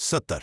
70,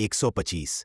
125।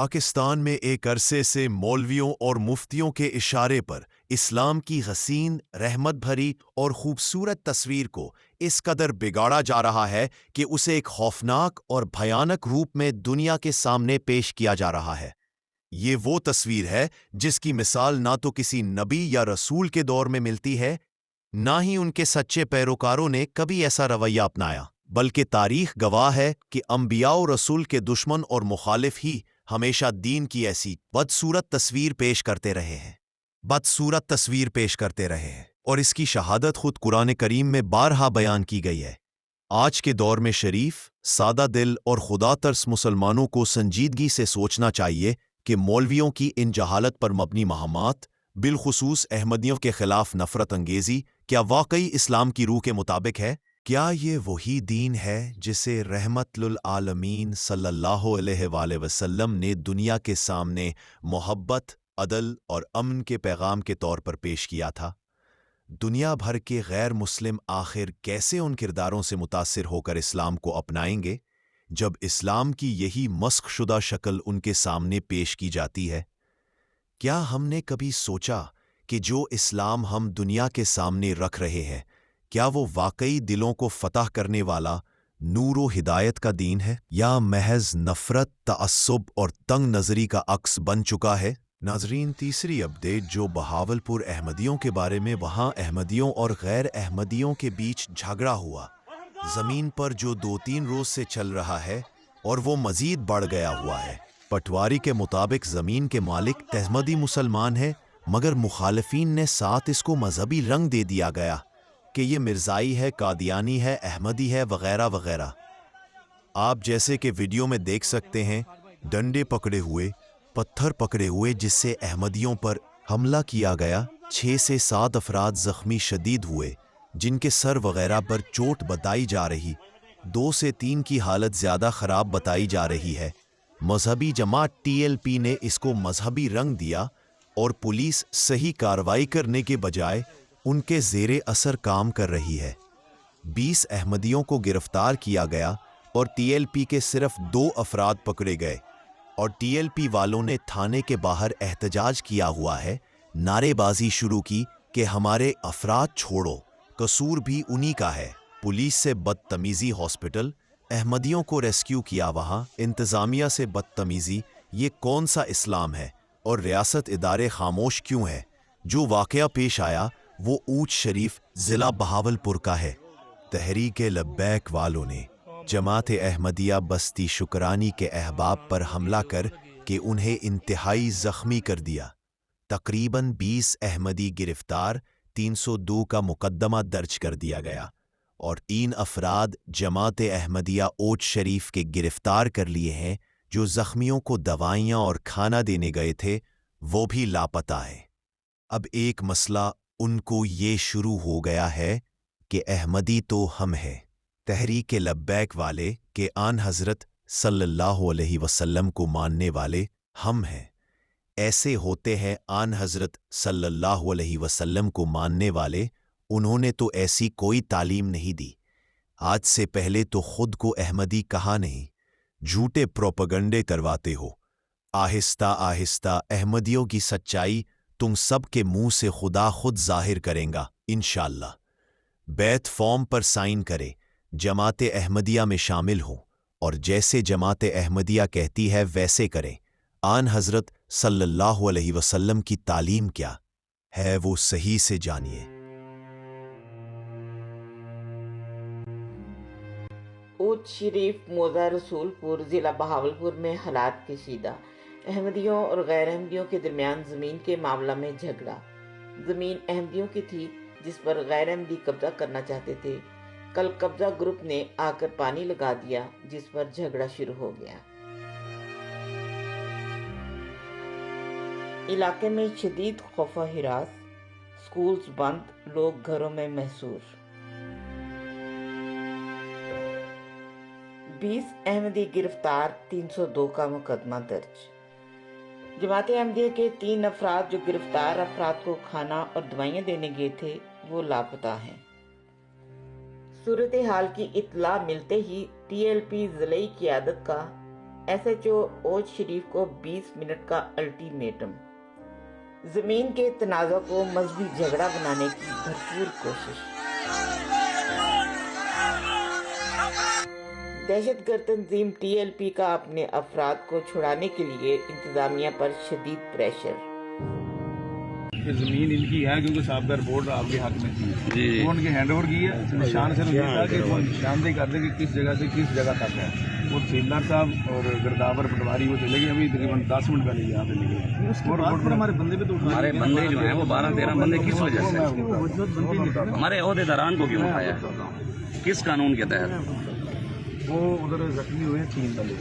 پاکستان میں ایک عرصے سے مولویوں اور مفتیوں کے اشارے پر اسلام کی حسین، رحمت بھری اور خوبصورت تصویر کو اس قدر بگاڑا جا رہا ہے کہ اسے ایک خوفناک اور بھیانک روپ میں دنیا کے سامنے پیش کیا جا رہا ہے۔ یہ وہ تصویر ہے جس کی مثال نہ تو کسی نبی یا رسول کے دور میں ملتی ہے، نہ ہی ان کے سچے پیروکاروں نے کبھی ایسا رویہ اپنایا، بلکہ تاریخ گواہ ہے کہ انبیاء و رسول کے دشمن اور مخالف ہی ہمیشہ دین کی ایسی بدصورت تصویر پیش کرتے رہے ہیں، اور اس کی شہادت خود قرآن کریم میں بارہا بیان کی گئی ہے۔ آج کے دور میں شریف، سادہ دل اور خدا ترس مسلمانوں کو سنجیدگی سے سوچنا چاہیے کہ مولویوں کی ان جہالت پر مبنی مہمات، بالخصوص احمدیوں کے خلاف نفرت انگیزی، کیا واقعی اسلام کی روح کے مطابق ہے؟ کیا یہ وہی دین ہے جسے رحمت للعالمین صلی اللہ علیہ وآلہ وسلم نے دنیا کے سامنے محبت، عدل اور امن کے پیغام کے طور پر پیش کیا تھا؟ دنیا بھر کے غیر مسلم آخر کیسے ان کرداروں سے متاثر ہو کر اسلام کو اپنائیں گے جب اسلام کی یہی مسخ شدہ شکل ان کے سامنے پیش کی جاتی ہے؟ کیا ہم نے کبھی سوچا کہ جو اسلام ہم دنیا کے سامنے رکھ رہے ہیں، کیا وہ واقعی دلوں کو فتح کرنے والا نور و ہدایت کا دین ہے، یا محض نفرت، تعصب اور تنگ نظری کا عکس بن چکا ہے؟ ناظرین، تیسری اپڈیٹ جو بہاولپور احمدیوں کے بارے میں، وہاں احمدیوں اور غیر احمدیوں کے بیچ جھگڑا ہوا زمین پر جو 2-3 روز سے چل رہا ہے، اور وہ مزید بڑھ گیا ہوا ہے۔ پٹواری کے مطابق زمین کے مالک احمدی مسلمان ہیں، مگر مخالفین نے ساتھ اس کو مذہبی رنگ دے دیا گیا کہ یہ مرزائی ہے، قادیانی ہے، احمدی ہے، وغیرہ وغیرہ۔ آپ جیسے کہ ویڈیو میں دیکھ سکتے ہیں، ڈنڈے پکڑے ہوئے، پتھر پکڑے ہوئے، جس سے احمدیوں پر حملہ کیا گیا۔ 6 سے 7 افراد زخمی شدید ہوئے، جن کے سر وغیرہ پر چوٹ بتائی جا رہی، 2 سے 3 کی حالت زیادہ خراب بتائی جا رہی ہے۔ مذہبی جماعت TLP نے اس کو مذہبی رنگ دیا، اور پولیس صحیح کارروائی کرنے کے بجائے ان کے زیر اثر کام کر رہی ہے۔ 20 احمدیوں کو گرفتار کیا گیا اور TLP کے صرف 2 افراد پکڑے گئے، اور TLP والوں نے تھانے کے باہر احتجاج کیا ہوا ہے، نعرے بازی شروع کی کہ ہمارے افراد چھوڑو، قصور بھی انہی کا ہے۔ پولیس سے بدتمیزی، ہاسپٹل احمدیوں کو ریسکیو کیا، وہاں انتظامیہ سے بدتمیزی، یہ کون سا اسلام ہے؟ اور ریاست ادارے خاموش کیوں ہے؟ جو واقعہ پیش آیا وہ اوچ شریف ضلع بہاولپور کا ہے۔ تحریک لبیک والوں نے جماعت احمدیہ بستی شکرانی کے احباب پر حملہ کر کے انہیں انتہائی زخمی کر دیا۔ تقریباً 20 احمدی گرفتار، 302 کا مقدمہ درج کر دیا گیا، اور 3 افراد جماعت احمدیہ اوچ شریف کے گرفتار کر لیے ہیں، جو زخمیوں کو دوائیاں اور کھانا دینے گئے تھے، وہ بھی لاپتہ ہیں۔ اب ایک مسئلہ ان کو یہ شروع ہو گیا ہے کہ احمدی تو ہم ہیں، تحریک لبیک والے کہ آن حضرت صلی اللہ علیہ وسلم کو ماننے والے ہم ہیں۔ ایسے ہوتے ہیں آن حضرت صلی اللہ علیہ وسلم کو ماننے والے، انہوں نے تو ایسی کوئی تعلیم نہیں دی۔ آج سے پہلے تو خود کو احمدی کہا نہیں، جھوٹے پروپیگنڈے کرواتے ہو۔ آہستہ آہستہ احمدیوں کی سچائی تم سب کے منہ سے خدا خود ظاہر کریں گا انشاءاللہ۔ بیعت فارم پر سائن کرے، جماعت احمدیہ میں شامل ہوں، اور جیسے جماعت احمدیہ کہتی ہے ویسے کریں۔ آن حضرت صلی اللہ علیہ وسلم کی تعلیم کیا ہے وہ صحیح سے جانیے۔ اوچ شریف موضع رسول پور ضلع بہاولپور میں حالات کشیدہ، احمدیوں اور غیر احمدیوں کے درمیان زمین کے معاملہ میں جھگڑا۔ زمین احمدیوں کی تھی جس پر غیر احمدی قبضہ کرنا چاہتے تھے۔ کل قبضہ گروپ نے آ کر پانی لگا دیا، جس پر جھگڑا شروع ہو گیا۔ علاقے میں شدید خوف و ہراس، سکولز بند، لوگ گھروں میں محصور۔ 20 احمدی گرفتار، 302 کا مقدمہ درج۔ جماعت احمدیہ کے 3 افراد جو گرفتار افراد کو کھانا اور دوائیاں دینے گئے تھے، وہ لاپتہ ہیں۔ صورتحال کی اطلاع ملتے ہی TLP ضلعی قیادت کا SHO اوج شریف کو 20 منٹ کا الٹیمیٹم، زمین کے تنازع کو مذہبی جھگڑا بنانے کی بھرپور کوشش۔ دہشت گرد تنظیم TLP کا اپنے افراد کو چھڑانے کے لیے انتظامیہ پر شدید پریشر۔ کہ زمین ان کی ہے کیونکہ صاحب کا رپورٹ آپ کے حق میں تھی، وہ ان کے ہینڈ اوور کی ہے، نشان صرف یہ تھا کہ وہ نشاندہی کر دیں کہ کس جگہ سے کس جگہ تک ہے۔ وہ تحصیلدار صاحب اور گرداور پٹواری وہ چلے گئے، ابھی تقریباً 10 منٹ پہلے یہاں سے نکلے۔ وہ رپورٹ پر ہمارے بندے پہ تو ہمارے بندے جو ہیں وہ 12-13 بندے کس وجہ سے؟ ہمارے عہدیداران کو کیوں اٹھایا؟ کس قانون کے تحت؟ وہ ادھر زخمی ہوئے 3 بندے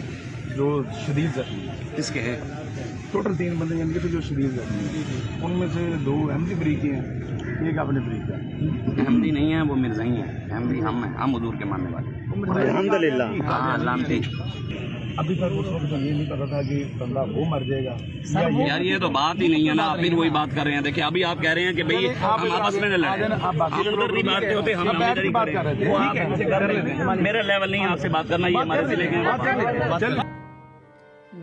جو شدید زخمی ہیں۔ کس کے ہیں؟ ٹوٹل 3 بندے ان کے تھے جو شدید زخمی ہیں، ان میں سے 2 احمدی فریقی ہیں، ایک اپنے فریق ہے۔ احمدی نہیں ہیں، وہ مرزائی ہیں۔ احمدی ہم ہیں، ہم حضور کے ماننے والے۔ الحمدللہ۔ ہاں علامتی۔ ابھی تک اس وقت یہ نہیں پتا تھا کہ بندہ وہ مر جائے گا۔ یار یہ تو بات ہی نہیں ہے نا، آپ پھر وہی بات کر رہے ہیں۔ دیکھیں ابھی آپ کہہ رہے ہیں کہ بھئی ہم آپس میں نہ لڑیں، ہم ادھر نہیں باتیں ہوتے، ہم ادھر ہی کریں۔ وہ آپ ہم سے کر رہے ہیں، میرا لیول نہیں آپ سے بات کرنا، یہ ہمارے ضلع کے۔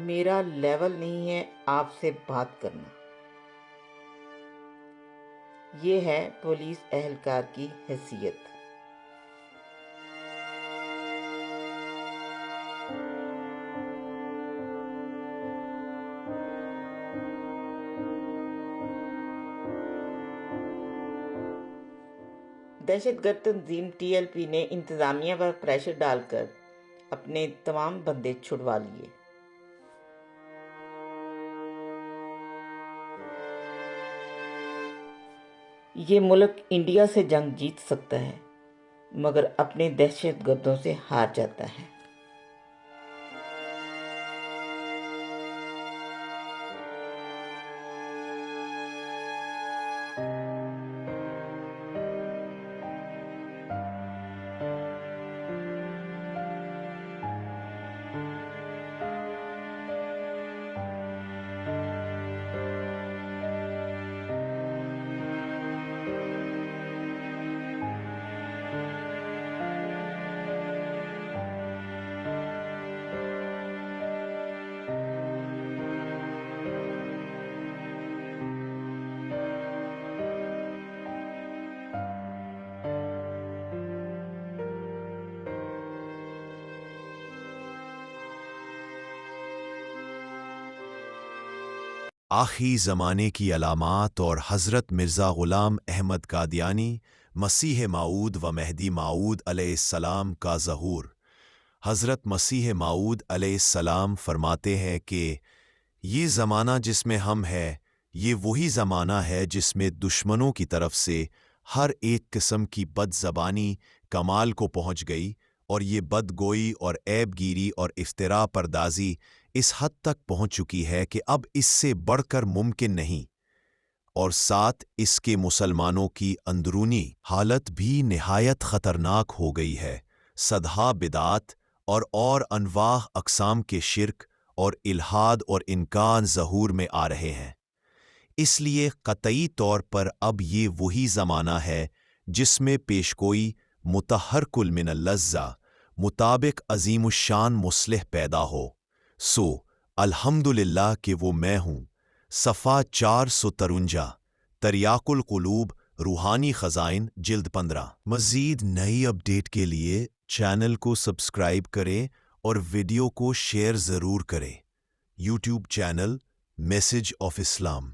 میرا لیول نہیں ہے آپ سے بات کرنا، یہ ہے پولیس اہلکار کی حیثیت۔ دہشت گرد تنظیم TLP نے انتظامیہ پر پریشر ڈال کر اپنے تمام بندے چھڑوا لیے۔ یہ ملک انڈیا سے جنگ جیت سکتا ہے مگر اپنے دہشت گردوں سے ہار جاتا ہے۔ آخری زمانے کی علامات اور حضرت مرزا غلام احمد قادیانی مسیح موعود و مہدی موعود علیہ السلام کا ظہور۔ حضرت مسیح موعود علیہ السلام فرماتے ہیں کہ یہ زمانہ جس میں ہم ہے یہ وہی زمانہ ہے جس میں دشمنوں کی طرف سے ہر ایک قسم کی بد زبانی کمال کو پہنچ گئی، اور یہ بدگوئی اور عیب گیری اور افتراء پردازی اس حد تک پہنچ چکی ہے کہ اب اس سے بڑھ کر ممکن نہیں، اور ساتھ اس کے مسلمانوں کی اندرونی حالت بھی نہایت خطرناک ہو گئی ہے۔ صدہا بدعات اور انواع اقسام کے شرک اور الحاد اور انکار ظہور میں آ رہے ہیں۔ اس لیے قطعی طور پر اب یہ وہی زمانہ ہے جس میں پیشگوئی متحرک من اللذہ مطابق عظیم الشان مصلح پیدا ہو۔ سو الحمدللہ کہ وہ میں ہوں۔ صفحہ 453 تریاق القلوب روحانی خزائن جلد 15۔ مزید نئی اپڈیٹ کے لیے چینل کو سبسکرائب کریں اور ویڈیو کو شیئر ضرور کریں۔ YouTube channel message of Islam.